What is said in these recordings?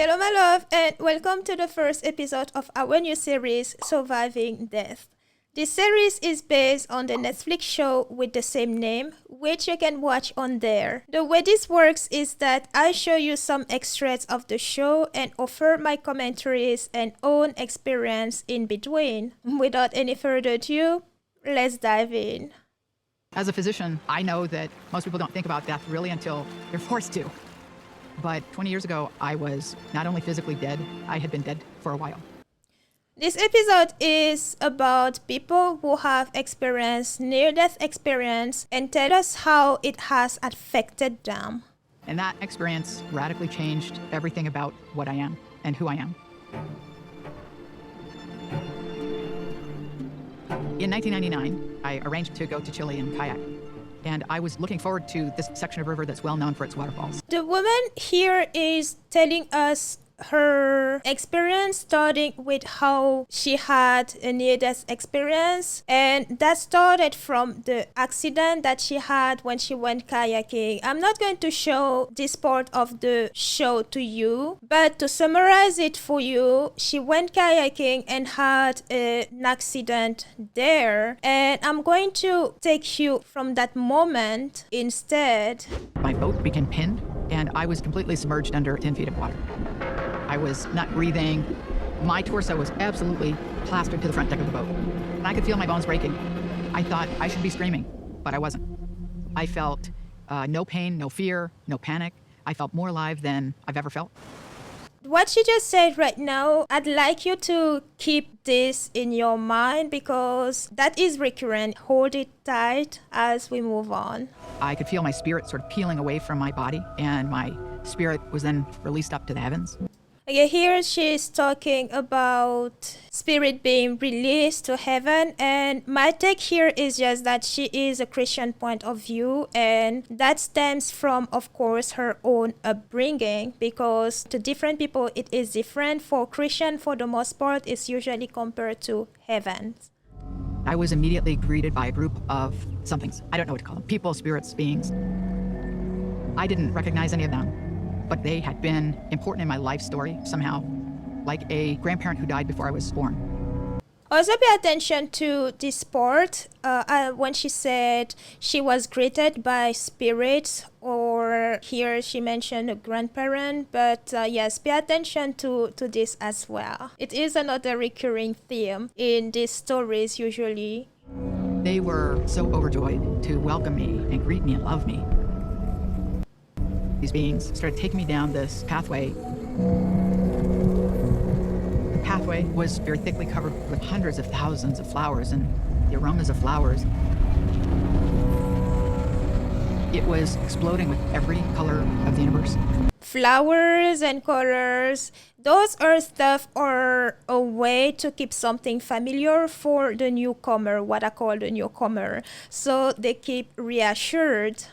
Hello my love, and welcome to the first episode of our new series, Surviving Death. This series is based on the Netflix show with the same name, which you can watch on there. The way this works is that I show you some extracts of the show and offer my commentaries and own experience in between. Without any further ado, let's dive in. As a physician, I know that most people don't think about death really until they're forced to. But 20 years ago, I was not only physically dead, I had been dead for a while. This episode is about people who have experienced near-death experience and tell us how it has affected them. And that experience radically changed everything about what I am and who I am. In 1999, I arranged to go to Chile in kayak. And I was looking forward to this section of river that's well known for its waterfalls. The woman here is telling us her experience, starting with how she had a near-death experience, and that started from the accident that she had when she went kayaking. I'm not going to show this part of the show to you, but to summarize it for you, she went kayaking and had an accident there, and I'm going to take you from that moment instead. My boat became pinned, and I was completely submerged under 10 feet of water. I was not breathing. My torso was absolutely plastered to the front deck of the boat. And I could feel my bones breaking. I thought I should be screaming, but I wasn't. I felt no pain, no fear, no panic. I felt more alive than I've ever felt. What she just said right now, I'd like you to keep this in your mind because that is recurrent. Hold it tight as we move on. I could feel my spirit sort of peeling away from my body, and my spirit was then released up to the heavens. Okay, here she's talking about spirit being released to heaven, and my take here is just that she is a Christian point of view, and that stems from, of course, her own upbringing, because to different people it is different. For Christian, for the most part, it's usually compared to heaven. I was immediately greeted by a group of somethings. I don't know what to call them. People, spirits, beings. I didn't recognize any of them, but they had been important in my life story somehow, like a grandparent who died before I was born. Also pay attention to this part when she said she was greeted by spirits, or here she mentioned a grandparent, but yes, pay attention to this as well. It is another recurring theme in these stories usually. They were so overjoyed to welcome me and greet me and love me. These beings started taking me down this pathway. The pathway was very thickly covered with hundreds of thousands of flowers and the aromas of flowers. It was exploding with every color of the universe. Flowers and colors, those earth stuff are a way to keep something familiar for the newcomer, what I call the newcomer. So they keep reassured.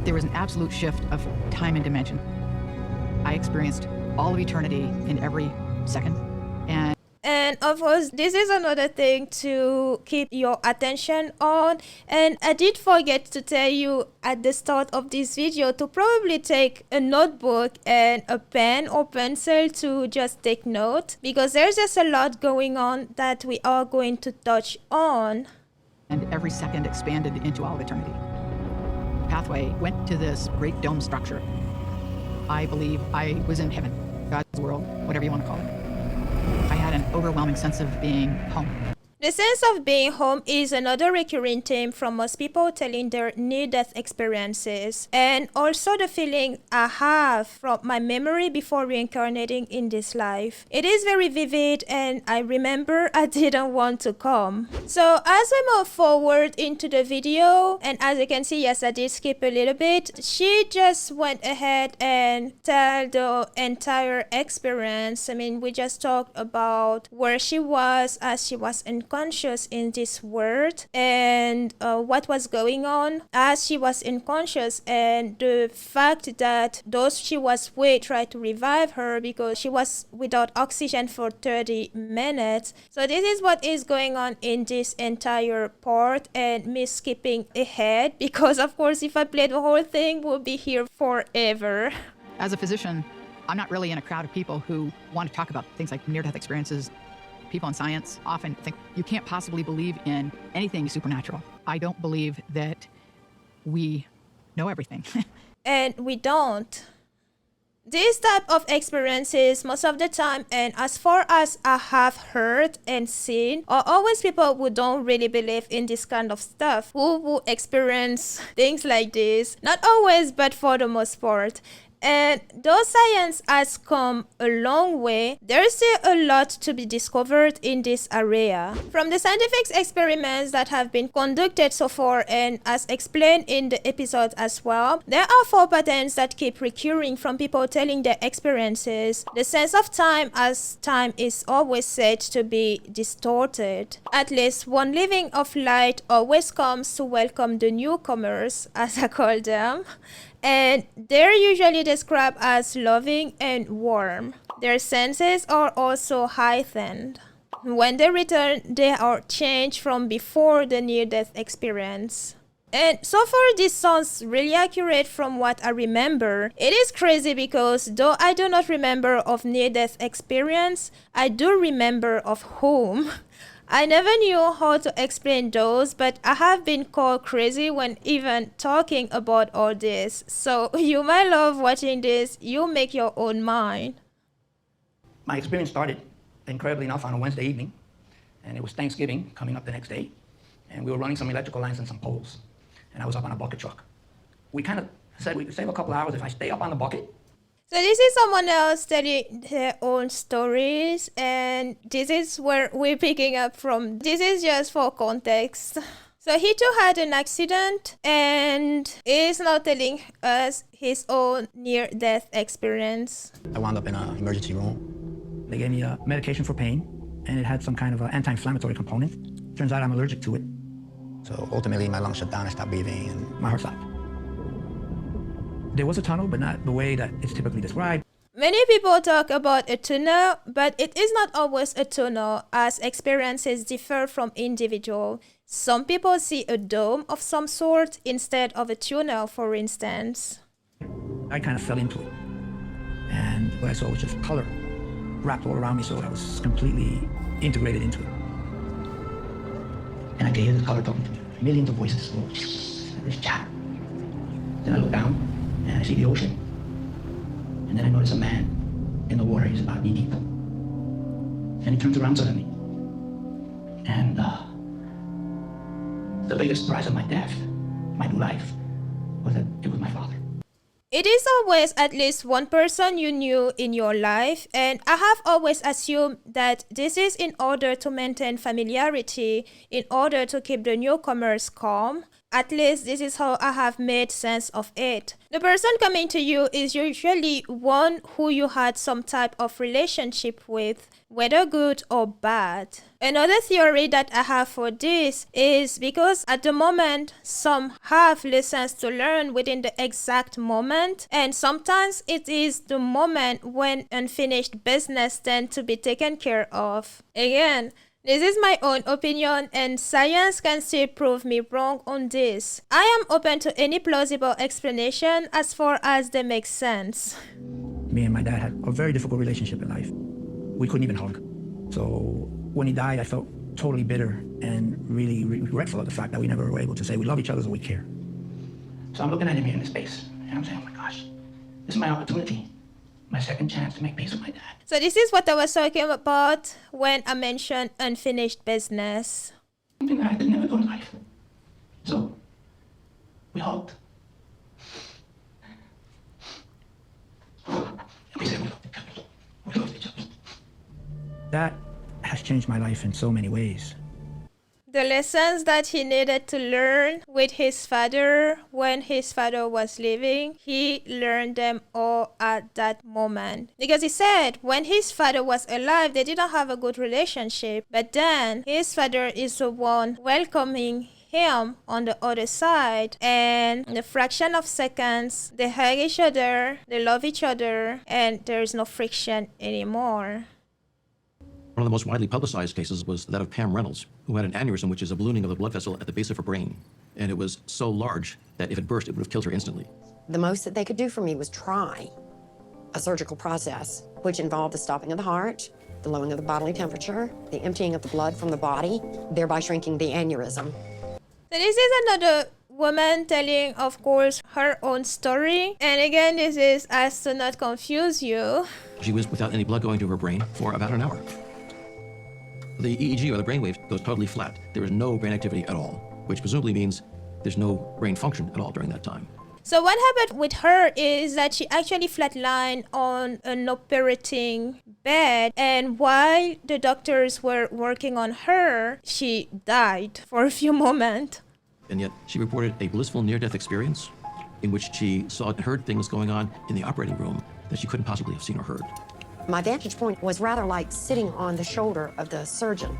There was an absolute shift of time and dimension. I experienced all of eternity in every second. And of course, this is another thing to keep your attention on. And I did forget to tell you at the start of this video to probably take a notebook and a pen or pencil to just take note, because there's just a lot going on that we are going to touch on. And every second expanded into all of eternity. Pathway went to this great dome structure. I believe I was in heaven, God's world, whatever you want to call it. I had an overwhelming sense of being home. The sense of being home is another recurring theme from most people telling their near-death experiences, and also the feeling I have from my memory before reincarnating in this life. It is very vivid, and I remember I didn't want to come. So as we move forward into the video, and as you can see, yes, I did skip a little bit, she just went ahead and tell the entire experience. I mean, we just talked about where she was as she was in conscious in this world and what was going on as she was unconscious, and the fact that those she was with tried to revive her because she was without oxygen for 30 minutes. So this is what is going on in this entire part, and me skipping ahead because of course if I played the whole thing we'll be here forever. As a physician, I'm not really in a crowd of people who want to talk about things like near-death experiences. People in science often think you can't possibly believe in anything supernatural. I don't believe that we know everything. And we don't. These type of experiences most of the time, and as far as I have heard and seen, are always people who don't really believe in this kind of stuff, who experience things like this. Not always, but for the most part. And though science has come a long way, there's still a lot to be discovered in this area. From the scientific experiments that have been conducted so far, and as explained in the episode as well, there are 4 patterns that keep recurring from people telling their experiences. The sense of time, as time is always said to be distorted. At least one living of light always comes to welcome the newcomers, as I call them. And they're usually described as loving and warm. Their senses are also heightened. When they return, they are changed from before the near-death experience. And so far this sounds really accurate from what I remember. It is crazy because though I do not remember of near-death experience, I do remember of whom. I never knew how to explain those, but I have been called crazy when even talking about all this. So you might love watching this, you make your own mind. My experience started, incredibly enough, on a Wednesday evening, and it was Thanksgiving coming up the next day, and we were running some electrical lines and some poles, and I was up on a bucket truck. We kind of said we could save a couple hours if I stay up on the bucket. So this is someone else telling their own stories, and this is where we're picking up from. This is just for context. So he too had an accident and is now telling us his own near-death experience. I wound up in an emergency room. They gave me a medication for pain, and it had some kind of an anti-inflammatory component. Turns out I'm allergic to it. So ultimately my lungs shut down, I stopped breathing, and my heart stopped. There was a tunnel, but not the way that it's typically described. Many people talk about a tunnel, but it is not always a tunnel, as experiences differ from individual. Some people see a dome of some sort instead of a tunnel, for instance. I kind of fell into it. And what I saw was just color wrapped all around me, so I was completely integrated into it. And I could hear the color talking to me. Millions of voices. This chat. Then I look down. And I see the ocean. And then I notice a man in the water. He's about knee deep. And he turns around suddenly. And the biggest surprise of my death, my new life, was that it was my father. It is always at least one person you knew in your life, and I have always assumed that this is in order to maintain familiarity, in order to keep the newcomers calm. At least this is how I have made sense of it. The person coming to you is usually one who you had some type of relationship with, whether good or bad. Another theory that I have for this is because at the moment, some have lessons to learn within the exact moment, and sometimes it is the moment when unfinished business tend to be taken care of. Again, this is my own opinion, and science can still prove me wrong on this. I am open to any plausible explanation as far as they make sense. Me and my dad had a very difficult relationship in life. We couldn't even hug. So when he died, I felt totally bitter and really regretful of the fact that we never were able to say we love each other and we care. So I'm looking at him here in his face, and I'm saying, oh my gosh, this is my opportunity. My second chance to make peace with my dad. So this is what I was talking about when I mentioned unfinished business. Something that I did never do in life. So we hugged. And we said we loved each other. We loved each other. That has changed my life in so many ways. The lessons that he needed to learn with his father when his father was living, he learned them all at that moment. Because he said when his father was alive, they didn't have a good relationship. But then his father is the one welcoming him on the other side, and in a fraction of seconds they hug each other, they love each other, and there is no friction anymore. One of the most widely publicized cases was that of Pam Reynolds, who had an aneurysm, which is a ballooning of the blood vessel at the base of her brain. And it was so large that if it burst, it would have killed her instantly. The most that they could do for me was try a surgical process, which involved the stopping of the heart, the lowering of the bodily temperature, the emptying of the blood from the body, thereby shrinking the aneurysm. So this is another woman telling, of course, her own story. And again, this is as to not confuse you. She was without any blood going to her brain for about an hour. The EEG, or the brainwave, goes totally flat. There is no brain activity at all, which presumably means there's no brain function at all during that time. So what happened with her is that she actually flatlined on an operating bed, and while the doctors were working on her, she died for a few moments. And yet she reported a blissful near-death experience in which she saw and heard things going on in the operating room that she couldn't possibly have seen or heard. My vantage point was rather like sitting on the shoulder of the surgeon,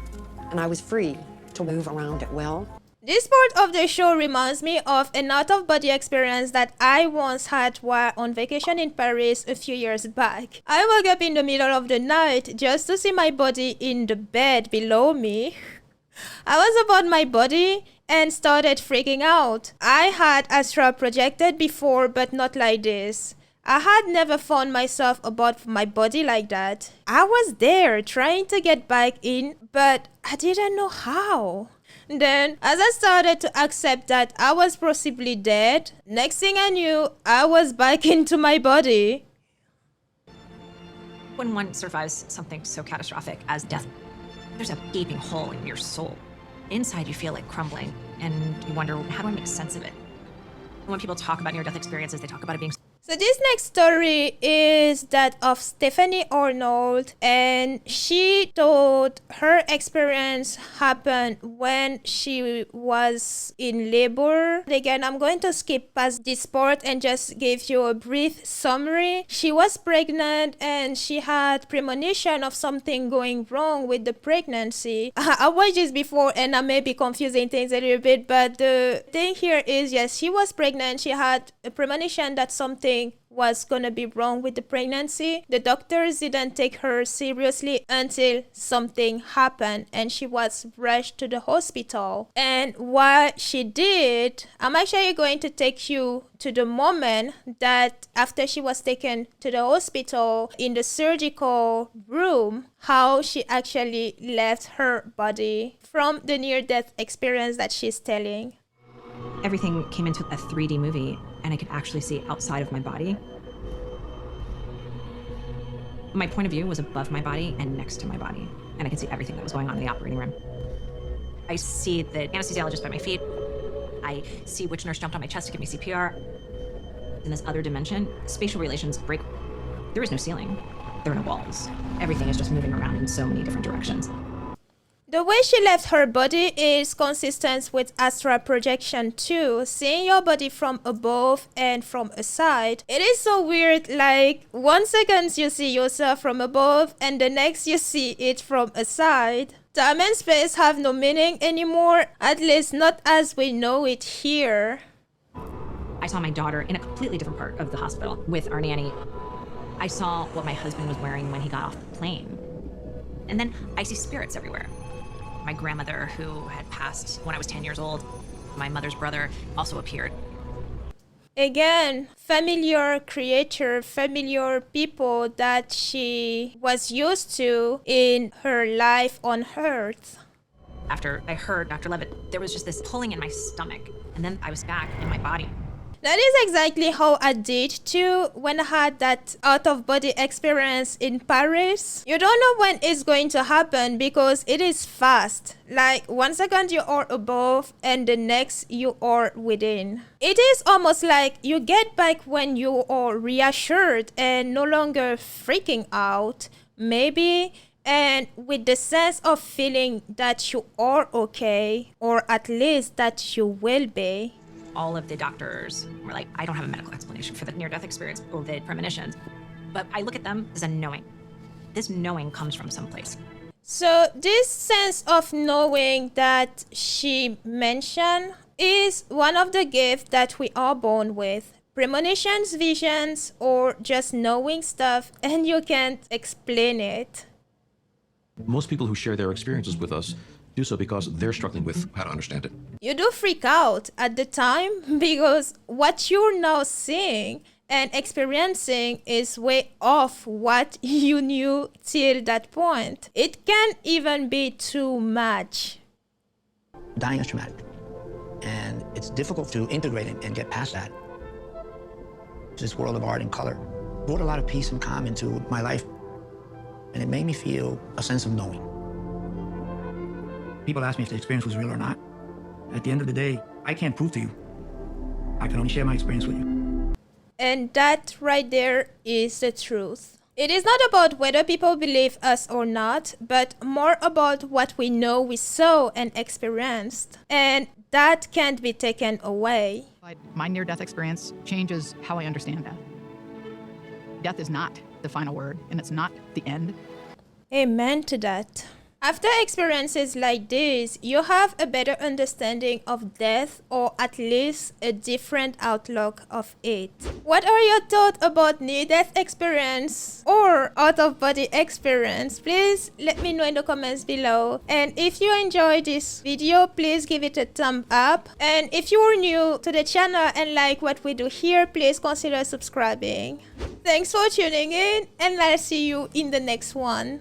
and I was free to move around at will. This part of the show reminds me of an out-of-body experience that I once had while on vacation in Paris a few years back. I woke up in the middle of the night just to see my body in the bed below me. I was about my body and started freaking out. I had astral projected before, but not like this. I had never found myself about my body like that. I was there trying to get back in, but I didn't know how. Then, as I started to accept that I was possibly dead, next thing I knew, I was back into my body. When one survives something so catastrophic as death, there's a gaping hole in your soul. Inside, you feel it crumbling, and you wonder, how do I make sense of it? When people talk about near-death experiences, they talk about it being... So this next story is that of Stephanie Arnold, and she told her experience happened when she was in labor. Again, I'm going to skip past this part and just give you a brief summary. She was pregnant and she had premonition of something going wrong with the pregnancy. I watched this before and I may be confusing things a little bit, but the thing here is, yes, she was pregnant. She had a premonition that something was gonna be wrong with the pregnancy. The doctors didn't take her seriously until something happened and she was rushed to the hospital. And what she did, I'm actually going to take you to the moment that after she was taken to the hospital in the surgical room, how she actually left her body from the near-death experience that she's telling. Everything came into a 3D movie, and I could actually see outside of my body. My point of view was above my body and next to my body, and I could see everything that was going on in the operating room. I see the anesthesiologist by my feet. I see which nurse jumped on my chest to give me CPR. In this other dimension, spatial relations break. There is no ceiling. There are no walls. Everything is just moving around in so many different directions. The way she left her body is consistent with astral projection too, seeing your body from above and from a side. It is so weird, like 1 second you see yourself from above and the next you see it from a side. Time and space have no meaning anymore, at least not as we know it here. I saw my daughter in a completely different part of the hospital with our nanny. I saw what my husband was wearing when he got off the plane. And then I see spirits everywhere. My grandmother, who had passed when I was 10 years old, my mother's brother also appeared. Again, familiar creature, familiar people that she was used to in her life on Earth. After I heard Dr. Levitt, there was just this pulling in my stomach, and then I was back in my body. That is exactly how I did too when I had that out-of-body experience in Paris. You don't know when it's going to happen because it is fast. Like 1 second you are above and the next you are within. It is almost like you get back when you are reassured and no longer freaking out. Maybe and with the sense of feeling that you are okay, or at least that you will be. All of the doctors were like, I don't have a medical explanation for the near-death experience or the premonitions, but I look at them as a knowing. This knowing comes from someplace. So this sense of knowing that she mentioned is one of the gifts that we are born with. Premonitions, visions, or just knowing stuff and you can't explain it. Most people who share their experiences with us do so because they're struggling with how to understand it. You do freak out at the time because what you're now seeing and experiencing is way off what you knew till that point. It can even be too much. Dying is traumatic, and it's difficult to integrate it and get past that. This world of art and color brought a lot of peace and calm into my life, and it made me feel a sense of knowing. People ask me if the experience was real or not. At the end of the day, I can't prove to you. I can only share my experience with you. And that right there is the truth. It is not about whether people believe us or not, but more about what we know we saw and experienced. And that can't be taken away. My near-death experience changes how I understand death. Death is not the final word, and it's not the end. Amen to that. After experiences like this, you have a better understanding of death, or at least a different outlook of it. What are your thoughts about near-death experience or out-of-body experience? Please let me know in the comments below. And if you enjoyed this video, please give it a thumb up. And if you are new to the channel and like what we do here, please consider subscribing. Thanks for tuning in, and I'll see you in the next one.